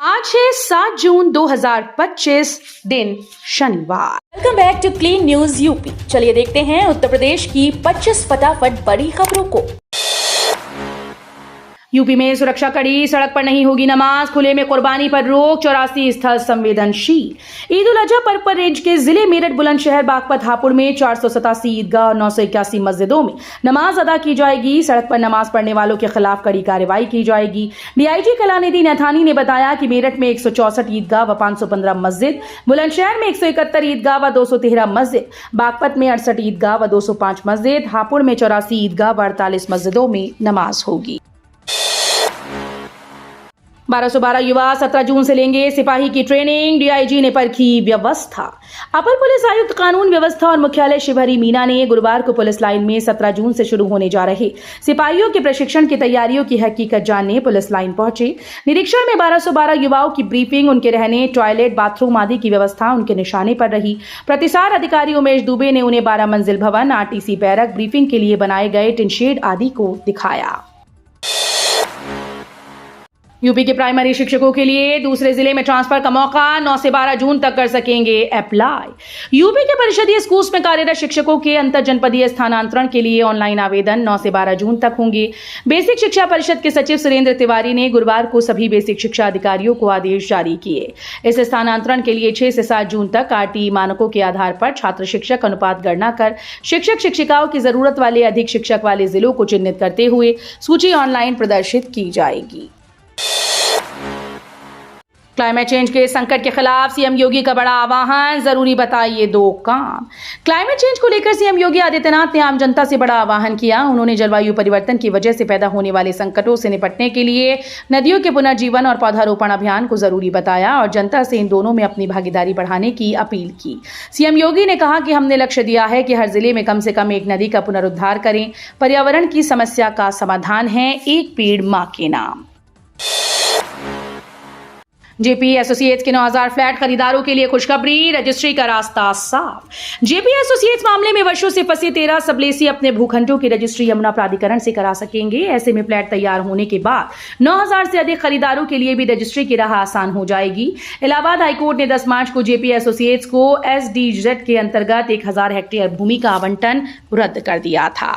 आज है 7 जून 2025 दिन शनिवार। Welcome back to clean news UP. चलिए देखते हैं उत्तर प्रदेश की 25 फटाफट बड़ी खबरों को। यूपी में सुरक्षा कड़ी, सड़क पर नहीं होगी नमाज, खुले में कुर्बानी पर रोक, 84 स्थल संवेदनशील। ईद उल अजहा पर्व पर रेंज के जिले मेरठ, बुलंदशहर, बागपत, हापुड़ में 487 ईदगाह और 981 मस्जिदों में नमाज अदा की जाएगी। सड़क पर नमाज पढ़ने वालों के खिलाफ कड़ी कार्रवाई की जाएगी। डीआईजी कलानिधि नैथानी ने बताया कि मेरठ में 164 ईदगाह व 515 मस्जिद, बुलंदशहर में 171 ईदगाह व 213 मस्जिद, बागपत में 68 ईदगाह व 205 मस्जिद, हापुड़ में 84 ईदगाह व 48 मस्जिदों में नमाज होगी। 1212 युवा 17 जून से लेंगे सिपाही की ट्रेनिंग, डीआईजी ने परखी व्यवस्था। अपर पुलिस आयुक्त कानून व्यवस्था और मुख्यालय शिवहरी मीना ने गुरुवार को पुलिस लाइन में 17 जून से शुरू होने जा रहे सिपाहियों के प्रशिक्षण की तैयारियों की हकीकत जानने पुलिस लाइन पहुंचे। निरीक्षण में 1212 युवाओं की ब्रीफिंग, उनके रहने, टॉयलेट, बाथरूम आदि की व्यवस्था उनके निशाने पर रही। प्रतिसार अधिकारी उमेश दुबे ने उन्हें 12 मंजिल भवन, आरटीसी बैरक, ब्रीफिंग के लिए बनाए गए टिनशेड आदि को दिखाया। यूपी के प्राइमरी शिक्षकों के लिए दूसरे जिले में ट्रांसफर का मौका, 9 से 12 जून तक कर सकेंगे अप्लाई। यूपी के परिषदीय स्कूल्स में कार्यरत शिक्षकों के अंतर जनपदीय स्थानांतरण के लिए ऑनलाइन आवेदन 9 से 12 जून तक होंगे। बेसिक शिक्षा परिषद के सचिव सुरेंद्र तिवारी ने गुरुवार को सभी बेसिक शिक्षा अधिकारियों को आदेश जारी किए। इस स्थानांतरण के लिए 6 से 7 जून तक आरटीई मानकों के आधार पर छात्र शिक्षक अनुपात गणना कर शिक्षक शिक्षिकाओं की जरूरत वाले अधिक शिक्षक वाले जिलों को चिन्हित करते हुए सूची ऑनलाइन प्रदर्शित की जाएगी। क्लाइमेट चेंज के संकट के खिलाफ सीएम योगी का बड़ा आह्वान, जरूरी बताइए 2 काम। क्लाइमेट चेंज को लेकर सीएम योगी आदित्यनाथ ने आम जनता से बड़ा आह्वान किया। उन्होंने जलवायु परिवर्तन की वजह से पैदा होने वाले संकटों से निपटने के लिए नदियों के पुनर्जीवन और पौधारोपण अभियान को जरूरी बताया और जनता से इन दोनों में अपनी भागीदारी बढ़ाने की अपील की। सीएम योगी ने कहा कि हमने लक्ष्य दिया है कि हर जिले में कम से कम एक नदी का पुनरुद्धार करें। पर्यावरण की समस्या का समाधान है एक पेड़ मां के नाम। जेपी एसोसिएट्स के 9000 फ्लैट खरीदारों के लिए खुशखबरी, रजिस्ट्री का रास्ता साफ। जेपी एसोसिएट्स मामले में वर्षों से फंसे 13 सबलेसी अपने भूखंडों की रजिस्ट्री यमुना प्राधिकरण से करा सकेंगे। ऐसे में फ्लैट तैयार होने के बाद 9000 से अधिक खरीदारों के लिए भी रजिस्ट्री की राह आसान हो जाएगी। इलाहाबाद हाईकोर्ट ने 10 मार्च को जेपी एसोसिएट्स को एसडीजेड के अंतर्गत 1000 हेक्टेयर भूमि का आवंटन रद्द कर दिया था।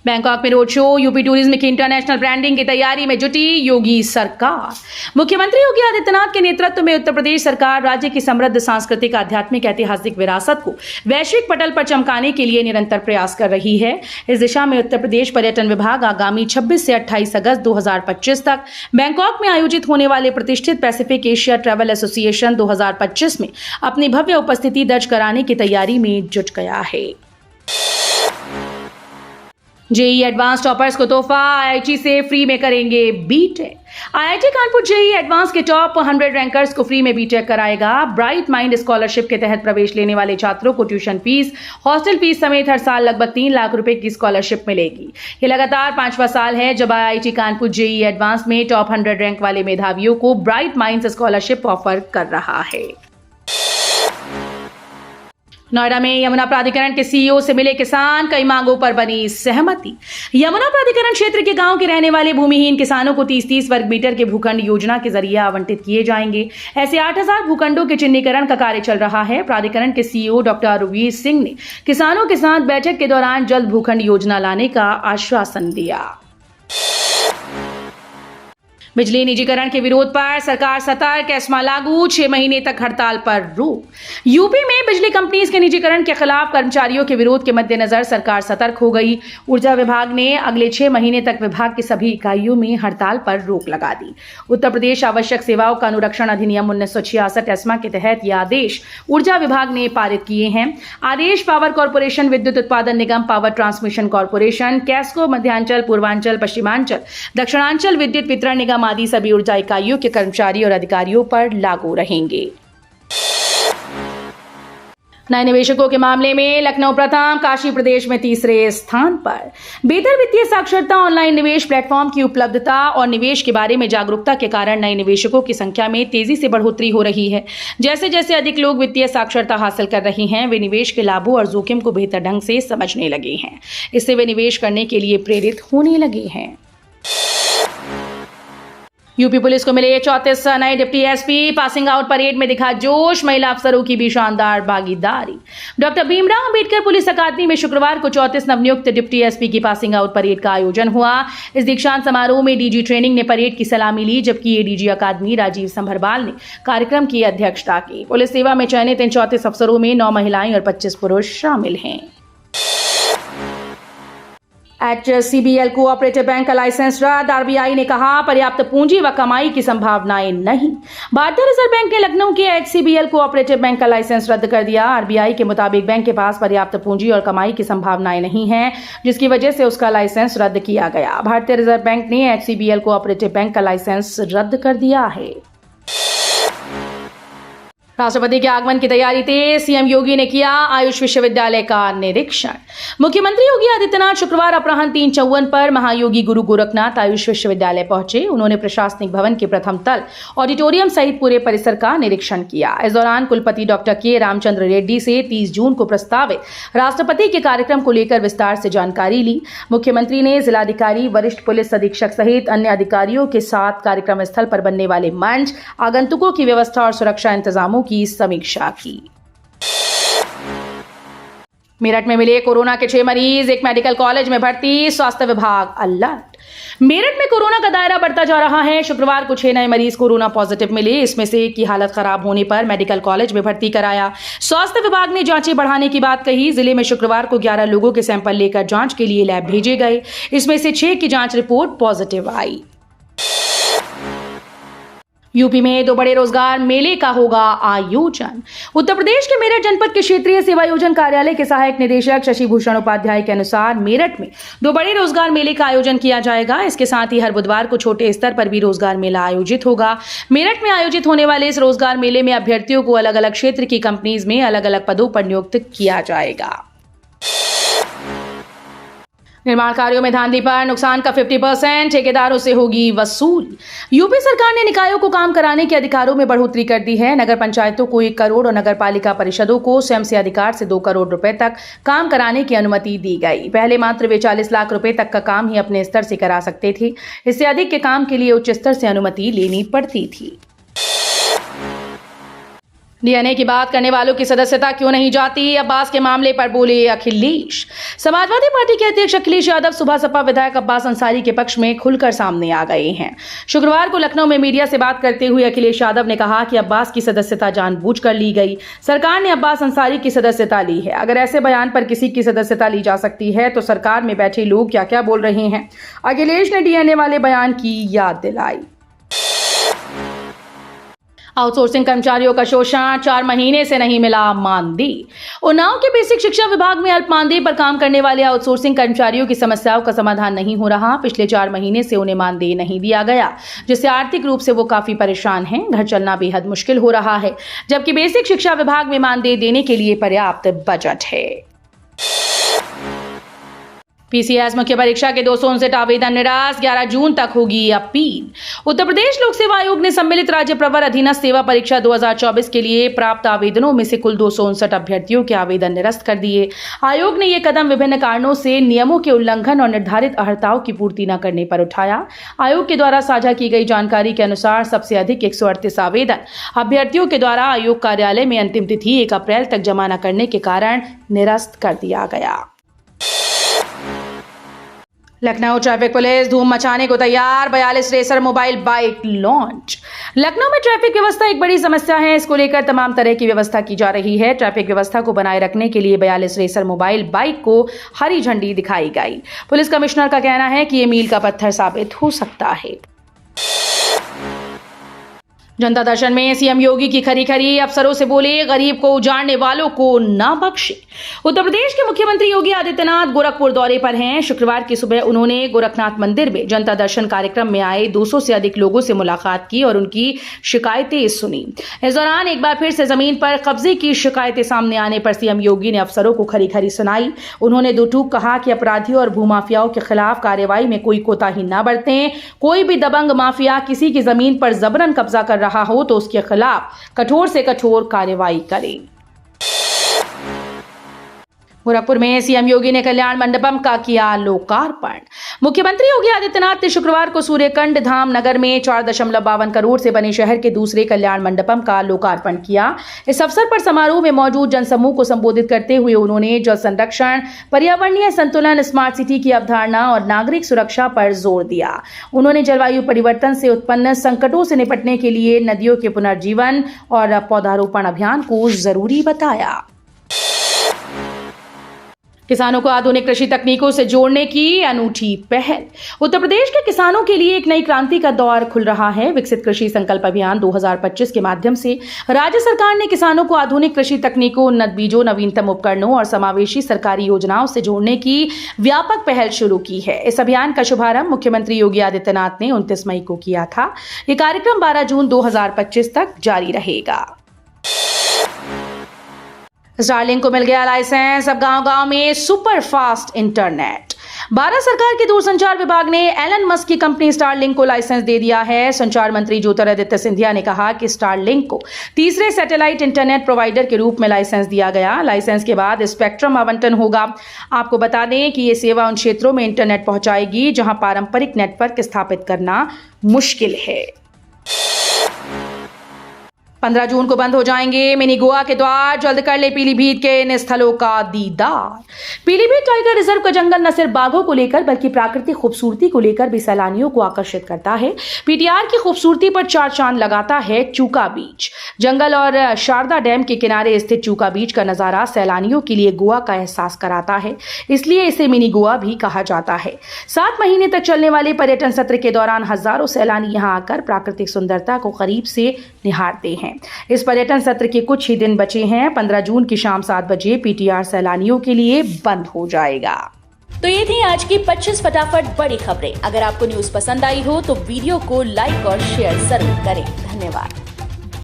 बैंकॉक में रोड शो, यूपी टूरिज्म की इंटरनेशनल ब्रांडिंग की तैयारी में जुटी योगी सरकार। मुख्यमंत्री योगी आदित्यनाथ के नेतृत्व में उत्तर प्रदेश सरकार राज्य की समृद्ध सांस्कृतिक, आध्यात्मिक, ऐतिहासिक विरासत को वैश्विक पटल पर चमकाने के लिए निरंतर प्रयास कर रही है। इस दिशा में उत्तर प्रदेश पर्यटन विभाग आगामी 26 से 28 अगस्त 2025 तक बैंकॉक में आयोजित होने वाले प्रतिष्ठित पैसिफिक एशिया ट्रैवल एसोसिएशन 2025 में अपनी भव्य उपस्थिति दर्ज कराने की तैयारी में जुट गया है। जेईई एडवांस टॉपर्स को तोहफा, आईआईटी से फ्री में करेंगे BTech. IIT Kanpur JEE advance के टॉप 100 रैंकर्स को फ्री में बीटेक कराएगा। ब्राइट माइंड स्कॉलरशिप के तहत प्रवेश लेने वाले छात्रों को ट्यूशन फीस, हॉस्टल फीस समेत हर साल लगभग 3 लाख रुपए की स्कॉलरशिप मिलेगी। ये लगातार 5वां साल है जब आईआईटी कानपुर जेईई एडवांस में टॉप 100 रैंक वाले मेधावियों को ब्राइट माइंड स्कॉलरशिप ऑफर कर रहा है। नोएडा में यमुना प्राधिकरण के सीईओ से मिले किसान, कई मांगों पर बनी सहमति। यमुना प्राधिकरण क्षेत्र के गांव के रहने वाले भूमिहीन किसानों को 30-30 वर्ग मीटर के भूखंड योजना के जरिए आवंटित किए जाएंगे। ऐसे 8000 भूखंडों के चिन्हीकरण का कार्य चल रहा है। प्राधिकरण के सीईओ डॉक्टर रघुवीर सिंह ने किसानों के साथ बैठक के दौरान जल्द भूखंड योजना लाने का आश्वासन दिया। बिजली निजीकरण के विरोध पर सरकार सतर्क, एस्मा लागू, 6 महीने तक हड़ताल पर रोक। यूपी में बिजली कंपनीज के निजीकरण के खिलाफ कर्मचारियों के विरोध के मद्देनजर सरकार सतर्क हो गई। ऊर्जा विभाग ने अगले 6 महीने तक विभाग की सभी इकाइयों में हड़ताल पर रोक लगा दी। उत्तर प्रदेश आवश्यक सेवाओं का अनुरक्षण अधिनियम 1966 एस्मा के तहत यह आदेश ऊर्जा विभाग ने पारित किए हैं। आदेश पावर कॉर्पोरेशन, विद्युत उत्पादन निगम, power transmission corporation, KESCO, Madhyanchal, Purvanchal, Paschimanchal, Dakshinanchal विद्युत वितरण निगम आदि सभी ऊर्जा इकाइयों के कर्मचारी और अधिकारियों पर लागू रहेंगे। नए निवेशकों के मामले में लखनऊ प्रथम, काशी प्रदेश में तीसरे स्थान पर। बेहतर वित्तीय साक्षरता, ऑनलाइन निवेश प्लेटफॉर्म की उपलब्धता और निवेश के बारे में जागरूकता के कारण नए निवेशकों की संख्या में तेजी से बढ़ोतरी हो रही है। जैसे जैसे अधिक लोग वित्तीय साक्षरता हासिल कर रहे हैं, वे निवेश के लाभों और जोखिम को बेहतर ढंग से समझने लगे हैं। इससे वे निवेश करने के लिए प्रेरित होने लगे हैं। यूपी पुलिस को मिले 34 नए deputy SP. Passing out parade में दिखा जोश, महिला अफसरों की भी शानदार भागीदारी। डॉक्टर भीमराव अंबेडकर पुलिस अकादमी में शुक्रवार को 34 नवनियुक्त डिप्टी एसपी की पासिंग आउट परेड का आयोजन हुआ। इस दीक्षांत समारोह में डीजी ट्रेनिंग ने परेड की सलामी ली, जबकि एडीजी अकादमी राजीव संभरवाल ने कार्यक्रम की अध्यक्षता की। पुलिस सेवा में चयनित इन 34 अफसरों में 9 महिलाएं और 25 पुरुष शामिल हैं। HCBL कोऑपरेटिव बैंक का लाइसेंस रद्द। आरबीआई ने कहा पर्याप्त पूंजी व कमाई की संभावनाएं नहीं। भारतीय रिजर्व बैंक ने लखनऊ के HCBL कोऑपरेटिव बैंक का लाइसेंस रद्द कर दिया। आरबीआई के मुताबिक बैंक के पास पर्याप्त पूंजी और कमाई की संभावनाएं नहीं है, जिसकी वजह से उसका लाइसेंस रद्द किया गया। भारतीय रिजर्व बैंक ने HCBL कोऑपरेटिव बैंक का लाइसेंस रद्द कर दिया है। राष्ट्रपति के आगमन की तैयारी तेज। सीएम योगी ने किया आयुष विश्वविद्यालय का निरीक्षण। मुख्यमंत्री योगी आदित्यनाथ शुक्रवार अपराह्न 3:54 पर महायोगी गुरु गोरखनाथ आयुष विश्वविद्यालय पहुंचे। उन्होंने प्रशासनिक भवन के प्रथम तल, ऑडिटोरियम सहित पूरे परिसर का निरीक्षण किया। इस दौरान कुलपति डॉक्टर के रामचंद्र रेड्डी से 30 जून को प्रस्तावित राष्ट्रपति के कार्यक्रम को लेकर विस्तार से जानकारी ली। मुख्यमंत्री ने जिलाधिकारी, वरिष्ठ पुलिस अधीक्षक सहित अन्य अधिकारियों के साथ कार्यक्रम स्थल पर बनने वाले मंच, आगंतुकों की व्यवस्था और सुरक्षा इंतजामों की समीक्षा की। मेरठ में मिले कोरोना के 6 मरीज, एक मेडिकल कॉलेज में भर्ती, स्वास्थ्य विभाग अलर्ट। मेरठ में कोरोना का दायरा बढ़ता जा रहा है। शुक्रवार को 6 नए मरीज कोरोना पॉजिटिव मिले। इसमें से एक की हालत खराब होने पर मेडिकल कॉलेज में भर्ती कराया। स्वास्थ्य विभाग ने जांचें बढ़ाने की बात कही। जिले में शुक्रवार को 11 लोगों के सैंपल लेकर जांच के लिए लैब भेजे गए। इसमें से 6 की जांच रिपोर्ट पॉजिटिव आई। यूपी में 2 बड़े रोजगार मेले का होगा आयोजन। उत्तर प्रदेश के मेरठ जनपद के क्षेत्रीय सेवायोजन कार्यालय के सहायक निदेशक शशि भूषण उपाध्याय के अनुसार मेरठ में 2 बड़े रोजगार मेले का आयोजन किया जाएगा। इसके साथ ही हर बुधवार को छोटे स्तर पर भी रोजगार मेला आयोजित होगा। मेरठ में आयोजित होने वाले इस रोजगार मेले में अभ्यर्थियों को अलग अलग क्षेत्र की कंपनीज में अलग अलग पदों पर नियुक्त किया जाएगा। निर्माण कार्यों में धांधली पर नुकसान का 50% ठेकेदारों से होगी वसूल। यूपी सरकार ने निकायों को काम कराने के अधिकारों में बढ़ोतरी कर दी है। नगर पंचायतों को 1 करोड़ और नगर पालिका परिषदों को स्वयं से अधिकार से 2 करोड़ रुपए तक काम कराने की अनुमति दी गई। पहले मात्र वे 40 लाख रुपए तक का काम ही अपने स्तर से करा सकते थे। इससे अधिक के काम के लिए उच्च स्तर से अनुमति लेनी पड़ती थी। डीएनए की बात करने वालों की सदस्यता क्यों नहीं जाती, अब्बास के मामले पर बोले अखिलेश। समाजवादी पार्टी के अध्यक्ष अखिलेश यादव सुबह सपा विधायक अब्बास अंसारी के पक्ष में खुलकर सामने आ गए हैं। शुक्रवार को लखनऊ में मीडिया से बात करते हुए अखिलेश यादव ने कहा कि अब्बास की सदस्यता जानबूझकर ली गई। सरकार ने अब्बास अंसारी की सदस्यता ली है। अगर ऐसे बयान पर किसी की सदस्यता ली जा सकती है तो सरकार में बैठे लोग क्या क्या बोल रहे हैं। अखिलेश ने डीएनए वाले बयान की याद दिलाई। आउटसोर्सिंग कर्मचारियों का शोषण, 4 महीने से नहीं मिला मानदेय। उन्नाव के बेसिक शिक्षा विभाग में अल्प मानदेय पर काम करने वाले आउटसोर्सिंग कर्मचारियों की समस्याओं का समाधान नहीं हो रहा। पिछले 4 महीने से उन्हें मानदेय नहीं दिया गया, जिससे आर्थिक रूप से वो काफी परेशान हैं। घर चलना बेहद मुश्किल हो रहा है, जबकि बेसिक शिक्षा विभाग में मानदेय देने के लिए पर्याप्त बजट है। पीसीएस मुख्य परीक्षा के 259 आवेदन निराश, 11 जून तक होगी अपील। उत्तर प्रदेश लोक सेवा आयोग ने सम्मिलित राज्य प्रवर अधीनस्थ सेवा परीक्षा 2024 के लिए प्राप्त आवेदनों में से कुल 259 अभ्यर्थियों के आवेदन निरस्त कर दिए। आयोग ने यह कदम विभिन्न कारणों से नियमों के उल्लंघन और निर्धारित अर्हताओं की पूर्ति न करने पर उठाया। आयोग के द्वारा साझा की गई जानकारी के अनुसार सबसे अधिक 138 आवेदन अभ्यर्थियों के द्वारा आयोग कार्यालय में अंतिम तिथि 1 अप्रैल तक जमा न करने के कारण निरस्त कर दिया गया। लखनऊ ट्रैफिक पुलिस धूम मचाने को तैयार, 42 racer mobile bike launch. Lucknow में ट्रैफिक व्यवस्था एक बड़ी समस्या है। इसको लेकर तमाम तरह की व्यवस्था की जा रही है। ट्रैफिक व्यवस्था को बनाए रखने के लिए 42 रेसर मोबाइल बाइक को हरी झंडी दिखाई गई। पुलिस कमिश्नर का कहना है कि ये मील का पत्थर साबित हो सकता है। जनता दर्शन में सीएम योगी की खरी अफसरों से बोले गरीब को उजाड़ने वालों को ना बख्शे। उत्तर प्रदेश के मुख्यमंत्री योगी आदित्यनाथ गोरखपुर दौरे पर हैं। शुक्रवार की सुबह उन्होंने गोरखनाथ मंदिर में जनता दर्शन कार्यक्रम में आए 200 से अधिक लोगों से मुलाकात की और उनकी शिकायतें सुनी। इस दौरान एक बार फिर से जमीन पर कब्जे की शिकायतें सामने आने पर सीएम योगी ने अफसरों को खरी सुनाई। उन्होंने दो टूक कहा कि अपराधियों और भूमाफियाओं के खिलाफ कार्रवाई में कोई कोताही न बरतें। कोई भी दबंग माफिया किसी की जमीन पर जबरन कब्जा कर रहा हो तो उसके खिलाफ कठोर से कठोर कार्रवाई करें। गोरखपुर में सीएम योगी ने कल्याण मंडपम का किया लोकार्पण। मुख्यमंत्री योगी आदित्यनाथ ने शुक्रवार को सूर्यकुंड धाम नगर में 4.52 करोड़ से बने शहर के दूसरे कल्याण मंडपम का लोकार्पण किया। इस अवसर पर समारोह में मौजूद जनसमूह को संबोधित करते हुए उन्होंने जल संरक्षण, पर्यावरणीय संतुलन, स्मार्ट सिटी की अवधारणा और नागरिक सुरक्षा पर जोर दिया। उन्होंने जलवायु परिवर्तन से उत्पन्न संकटों से निपटने के लिए नदियों के पुनर्जीवन और पौधारोपण अभियान को जरूरी बताया। किसानों को आधुनिक कृषि तकनीकों से जोड़ने की अनूठी पहल। उत्तर प्रदेश के किसानों के लिए एक नई क्रांति का दौर खुल रहा है। विकसित कृषि संकल्प अभियान 2025 के माध्यम से राज्य सरकार ने किसानों को आधुनिक कृषि तकनीकों, उन्नत बीजों, नवीनतम उपकरणों और समावेशी सरकारी योजनाओं से जोड़ने की व्यापक पहल शुरू की है। इस अभियान का शुभारंभ मुख्यमंत्री योगी आदित्यनाथ ने 29 मई को किया था। ये कार्यक्रम 12 जून 2025 तक जारी रहेगा। स्टारलिंक को मिल गया लाइसेंस, अब गांव-गांव में सुपर फास्ट इंटरनेट। भारत सरकार के दूरसंचार विभाग ने एलन मस्क की कंपनी स्टारलिंक को लाइसेंस दे दिया है। संचार मंत्री ज्योतिरादित्य सिंधिया ने कहा कि स्टारलिंक को तीसरे सैटेलाइट इंटरनेट प्रोवाइडर के रूप में लाइसेंस दिया गया। लाइसेंस के बाद स्पेक्ट्रम आवंटन होगा। आपको बता दें कि ये सेवा उन क्षेत्रों में इंटरनेट पहुंचाएगी जहां पारंपरिक नेटवर्क स्थापित करना मुश्किल है। 15 जून को बंद हो जाएंगे मिनी गोवा के द्वार, जल्द कर ले पीलीभीत के इन स्थलों का दीदार। पीलीभीत टाइगर रिजर्व का जंगल न सिर्फ बाघों को लेकर बल्कि प्राकृतिक खूबसूरती को लेकर भी सैलानियों को आकर्षित करता है। पीटीआर की खूबसूरती पर चार चांद लगाता है चूका बीच। जंगल और शारदा डैम के किनारे स्थित चूका बीच का नजारा सैलानियों के लिए गोवा का एहसास कराता है, इसलिए इसे मिनी गोवा भी कहा जाता है। 7 महीने तक चलने वाले पर्यटन सत्र के दौरान हजारों सैलानी यहां आकर प्राकृतिक सुंदरता को करीब से निहारते हैं। इस पर्यटन सत्र के कुछ ही दिन बचे हैं। 15 जून की शाम 7 बजे पीटीआर सैलानियों के लिए बंद हो जाएगा। तो ये थी आज की 25 फटाफट बड़ी खबरें। अगर आपको न्यूज पसंद आई हो तो वीडियो को लाइक और शेयर जरूर करें। धन्यवाद।